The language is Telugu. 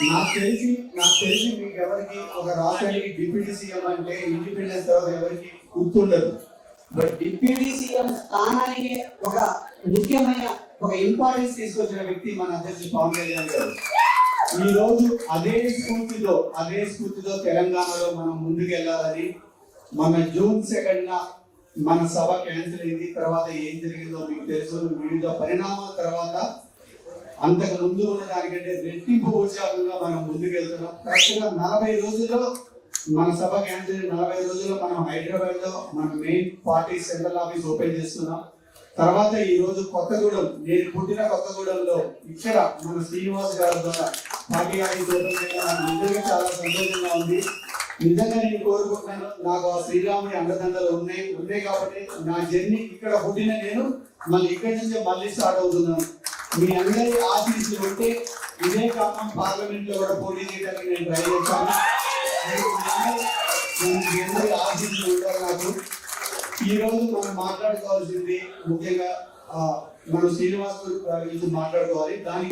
నాకు తెలిసి మీకు ఎవరికి ఒక రాష్ట్రానికి డిప్యూటీ సీఎం అంటే ఇండిపెండెన్స్ తర్వాత ఎవరికి గుర్తుండదు. బట్ డిప్యూటీ సీఎం స్థానానికి ఒక ముఖ్యమైన ఒక ఇంపార్టెన్స్ తీసుకొచ్చిన వ్యక్తి మన అధ్యక్షుడు పవన్ కళ్యాణ్ గారు. ఈ రోజు అదే స్ఫూర్తితో తెలంగాణలో మనం ముందుకు వెళ్ళాలని మన జూన్ 2 మన సభ క్యాన్సిల్ అయింది. తర్వాత ఏం జరిగిందో మీకు తెలుసు. వివిధ పరిణామాల తర్వాత అంతకు ముందు ఉన్న దానికంటే రెట్టింపు ఉత్సాహంగా మనం ముందుకు వెళ్తున్నాం. కరెక్ట్గా 40 రోజుల్లో మన సభ క్యాన్సిల్ 40 రోజుల్లో మనం హైదరాబాద్ లో మన main party central office open చేస్తున్నాం. తర్వాత ఈ రోజు కొత్తగూడెం, నేను పుట్టిన కొత్తగూడెంలో ఇక్కడ మన శ్రీనివాస్ గారి ద్వారా పార్టీ ఆఫీస్ ఓపెన్ చేయడం నిజంగా చాలా సంతోషంగా ఉంది. నిజంగా నేను కోరుకుంటున్నాను, నాకు ఆ శ్రీరాముని అండదండలు ఉన్నాయి కాబట్టి నా జర్నీ ఇక్కడ పుట్టిన నేను మళ్ళీ ఇక్కడి నుంచి మళ్ళీ స్టార్ట్ అవుతున్నాను. మీ అందరి ఆశీస్సులు ఉంటే ఇదే ఖమ్మం పార్లమెంట్ లో కూడా పోటీ చేయడానికి నేను ట్రై చేస్తాను. మీ అందరి ఆశీస్సులు ఉంటారు నాకు. ఈ రోజు మనం మాట్లాడుకోవాల్సింది ముఖ్యంగా మనం శ్రీనివాస్ గురించి మాట్లాడుకోవాలి. దానికి